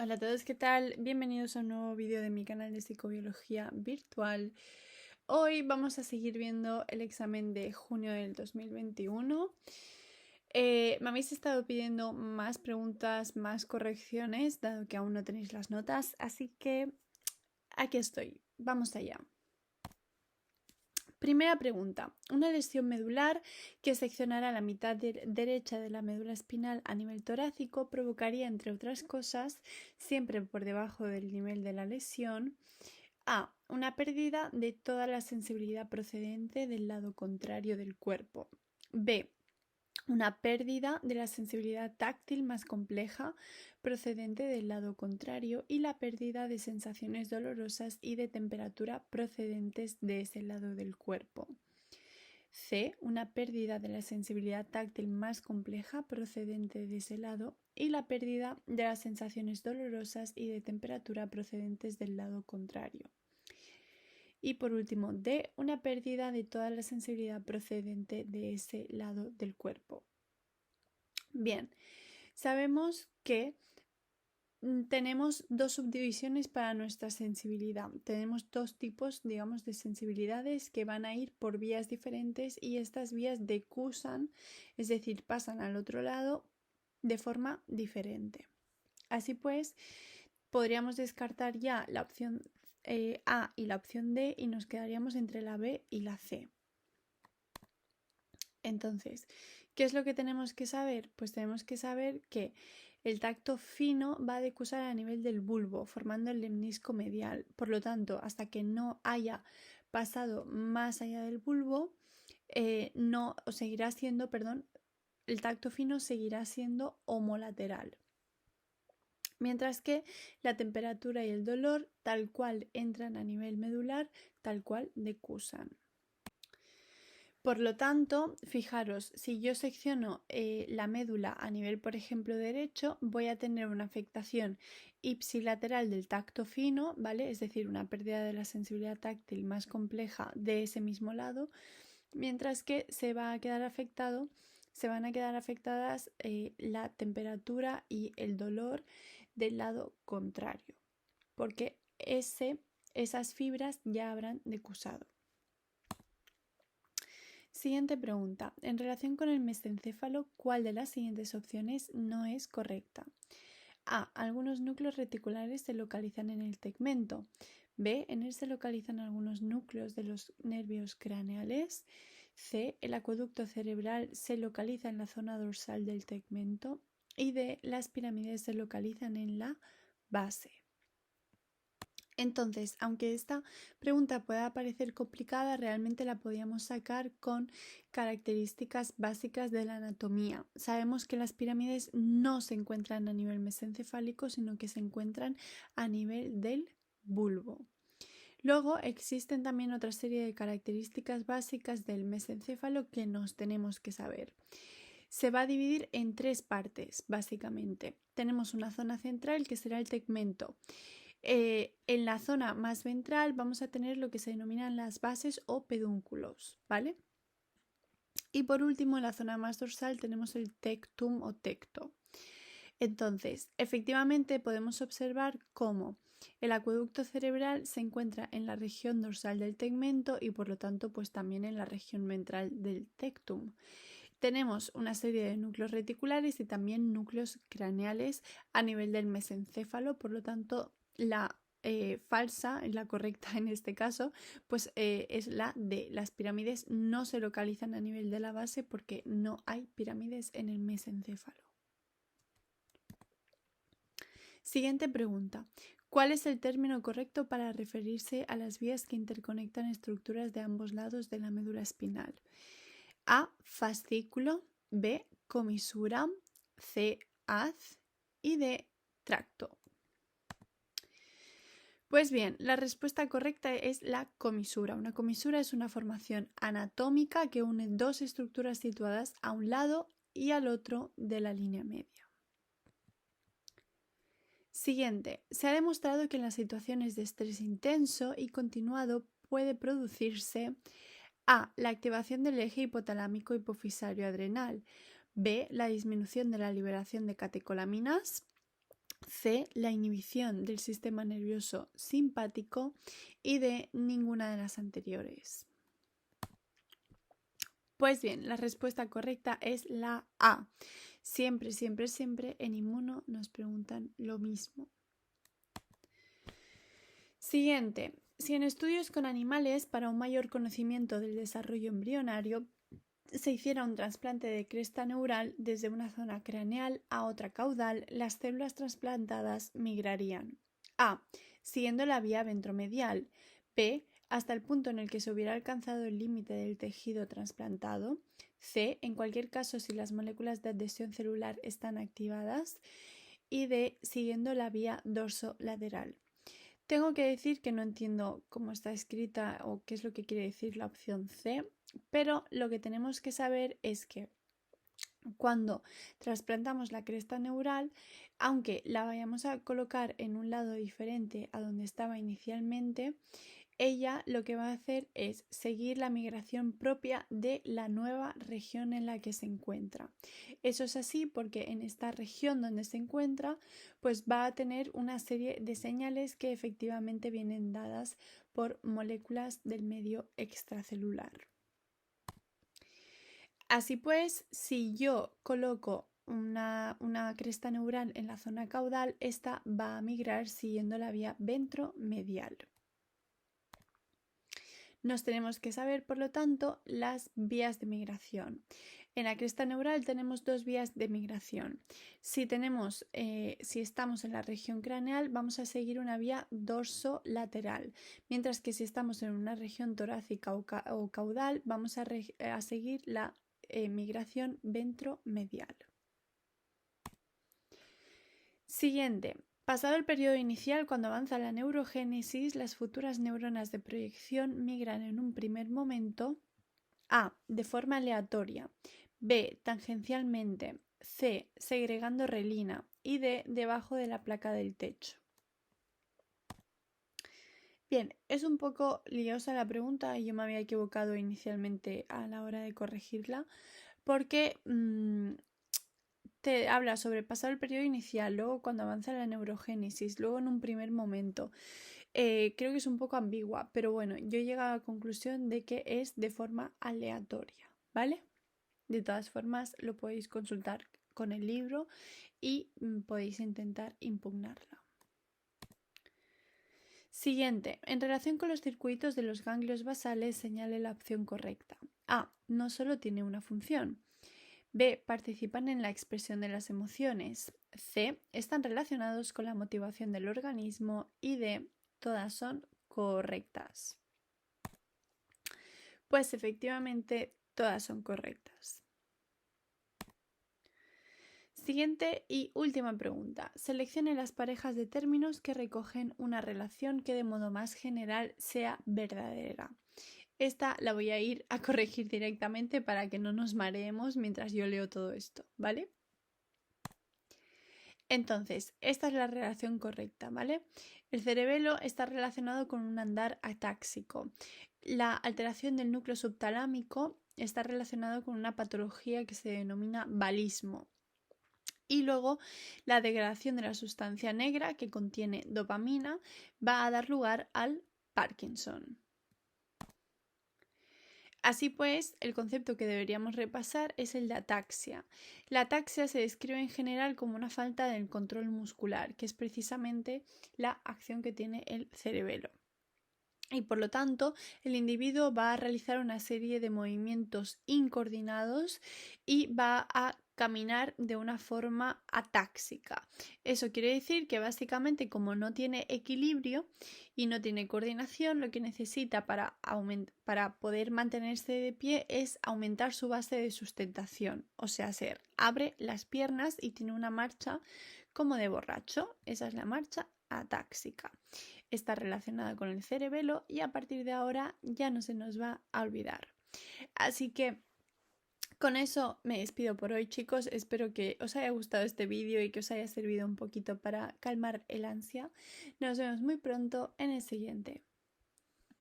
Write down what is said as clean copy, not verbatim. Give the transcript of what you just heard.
Hola a todos, ¿qué tal? Bienvenidos a un nuevo vídeo de mi canal de psicobiología virtual. Hoy vamos a seguir viendo el examen de junio del 2021. Me habéis estado pidiendo más preguntas, más correcciones, dado que aún no tenéis las notas, así que aquí estoy. Vamos allá. Primera pregunta. Una lesión medular que seccionara la mitad derecha de la médula espinal a nivel torácico provocaría, entre otras cosas, siempre por debajo del nivel de la lesión, A. Una pérdida de toda la sensibilidad procedente del lado contrario del cuerpo. B. Una pérdida de la sensibilidad táctil más compleja procedente del lado contrario y la pérdida de sensaciones dolorosas y de temperatura procedentes de ese lado del cuerpo. C. Una pérdida de la sensibilidad táctil más compleja procedente de ese lado y la pérdida de las sensaciones dolorosas y de temperatura procedentes del lado contrario. Y por último, D. Una pérdida de toda la sensibilidad procedente de ese lado del cuerpo. Bien, sabemos que tenemos dos subdivisiones para nuestra sensibilidad. Tenemos dos tipos, digamos, de sensibilidades que van a ir por vías diferentes y estas vías decusan, es decir, pasan al otro lado de forma diferente. Así pues, podríamos descartar ya la opción A y la opción D y nos quedaríamos entre la B y la C. Entonces, ¿qué es lo que tenemos que saber? Pues tenemos que saber que el tacto fino va a decusar a nivel del bulbo, formando el lemnisco medial. Por lo tanto, hasta que no haya pasado más allá del bulbo, el tacto fino seguirá siendo homolateral. Mientras que la temperatura y el dolor, tal cual entran a nivel medular, tal cual decusan. Por lo tanto, fijaros, si yo secciono la médula a nivel, por ejemplo, derecho, voy a tener una afectación ipsilateral del tacto fino, ¿vale? Es decir, una pérdida de la sensibilidad táctil más compleja de ese mismo lado, mientras que se van a quedar afectadas la temperatura y el dolor del lado contrario, porque esas fibras ya habrán decusado. Siguiente pregunta. En relación con el mesencéfalo, ¿cuál de las siguientes opciones no es correcta? A. Algunos núcleos reticulares se localizan en el tegmento. B. En él se localizan algunos núcleos de los nervios craneales. C. El acueducto cerebral se localiza en la zona dorsal del tegmento. Y D. Las pirámides se localizan en la base. Entonces, aunque esta pregunta pueda parecer complicada, realmente la podíamos sacar con características básicas de la anatomía. Sabemos que las pirámides no se encuentran a nivel mesencefálico, sino que se encuentran a nivel del bulbo. Luego existen también otra serie de características básicas del mesencéfalo que nos tenemos que saber. Se va a dividir en tres partes, básicamente. Tenemos una zona central que será el tegmento. En la zona más ventral vamos a tener lo que se denominan las bases o pedúnculos, ¿vale? Y por último, en la zona más dorsal tenemos el tectum o tecto. Entonces, efectivamente podemos observar cómo el acueducto cerebral se encuentra en la región dorsal del tegmento y por lo tanto pues también en la región ventral del tectum. Tenemos una serie de núcleos reticulares y también núcleos craneales a nivel del mesencéfalo, por lo tanto la falsa, la correcta en este caso, pues es la de las pirámides no se localizan a nivel de la base porque no hay pirámides en el mesencéfalo. Siguiente pregunta. ¿Cuál es el término correcto para referirse a las vías que interconectan estructuras de ambos lados de la médula espinal? A. Fascículo. B. Comisura. C. Haz. Y D. Tracto. Pues bien, la respuesta correcta es la comisura. Una comisura es una formación anatómica que une dos estructuras situadas a un lado y al otro de la línea media. Siguiente. Se ha demostrado que en las situaciones de estrés intenso y continuado puede producirse A. La activación del eje hipotalámico hipofisario adrenal. B. La disminución de la liberación de catecolaminas. C, la inhibición del sistema nervioso simpático y D, ninguna de las anteriores. Pues bien, la respuesta correcta es la A. Siempre, siempre, siempre en Inmuno nos preguntan lo mismo. Siguiente. Si en estudios con animales para un mayor conocimiento del desarrollo embrionario se hiciera un trasplante de cresta neural desde una zona craneal a otra caudal, las células trasplantadas migrarían A, siguiendo la vía ventromedial, B, hasta el punto en el que se hubiera alcanzado el límite del tejido trasplantado, C, en cualquier caso si las moléculas de adhesión celular están activadas, y D, siguiendo la vía dorsolateral. Tengo que decir que no entiendo cómo está escrita o qué es lo que quiere decir la opción C, pero lo que tenemos que saber es que cuando trasplantamos la cresta neural, aunque la vayamos a colocar en un lado diferente a donde estaba inicialmente, ella lo que va a hacer es seguir la migración propia de la nueva región en la que se encuentra. Eso es así porque en esta región donde se encuentra, pues va a tener una serie de señales que efectivamente vienen dadas por moléculas del medio extracelular. Así pues, si yo coloco una cresta neural en la zona caudal, esta va a migrar siguiendo la vía ventromedial. Nos tenemos que saber, por lo tanto, las vías de migración. En la cresta neural tenemos dos vías de migración. Si estamos en la región craneal, vamos a seguir una vía dorsolateral, mientras que si estamos en una región torácica o caudal, vamos a seguir la migración ventromedial. Siguiente. Pasado el periodo inicial, cuando avanza la neurogénesis, las futuras neuronas de proyección migran en un primer momento A, de forma aleatoria, B, tangencialmente, C, segregando relina y D, debajo de la placa del techo. Bien, es un poco liosa la pregunta y yo me había equivocado inicialmente a la hora de corregirla porque te habla sobre pasar el periodo inicial, luego cuando avanza la neurogénesis, luego en un primer momento. Creo que es un poco ambigua, pero bueno, yo he llegado a la conclusión de que es de forma aleatoria, ¿vale? De todas formas, lo podéis consultar con el libro y podéis intentar impugnarla. Siguiente, en relación con los circuitos de los ganglios basales, señale la opción correcta. A, no solo tiene una función. B, participan en la expresión de las emociones. C, están relacionados con la motivación del organismo. Y D, todas son correctas. Pues efectivamente, todas son correctas. Siguiente y última pregunta. Seleccione las parejas de términos que recogen una relación que de modo más general sea verdadera. Esta la voy a ir a corregir directamente para que no nos mareemos mientras yo leo todo esto, ¿vale? Entonces, esta es la relación correcta, ¿vale? El cerebelo está relacionado con un andar atáxico. La alteración del núcleo subtalámico está relacionado con una patología que se denomina valismo. Y luego la degradación de la sustancia negra que contiene dopamina va a dar lugar al Parkinson. Así pues, el concepto que deberíamos repasar es el de ataxia. La ataxia se describe en general como una falta del control muscular, que es precisamente la acción que tiene el cerebelo. Y por lo tanto, el individuo va a realizar una serie de movimientos incoordinados y va a caminar de una forma atáxica. Eso quiere decir que básicamente como no tiene equilibrio y no tiene coordinación, lo que necesita para poder mantenerse de pie es aumentar su base de sustentación. O sea, abre las piernas y tiene una marcha como de borracho. Esa es la marcha atáxica. Está relacionada con el cerebelo y a partir de ahora ya no se nos va a olvidar. Así que con eso me despido por hoy, chicos. Espero que os haya gustado este vídeo y que os haya servido un poquito para calmar el ansia. Nos vemos muy pronto en el siguiente.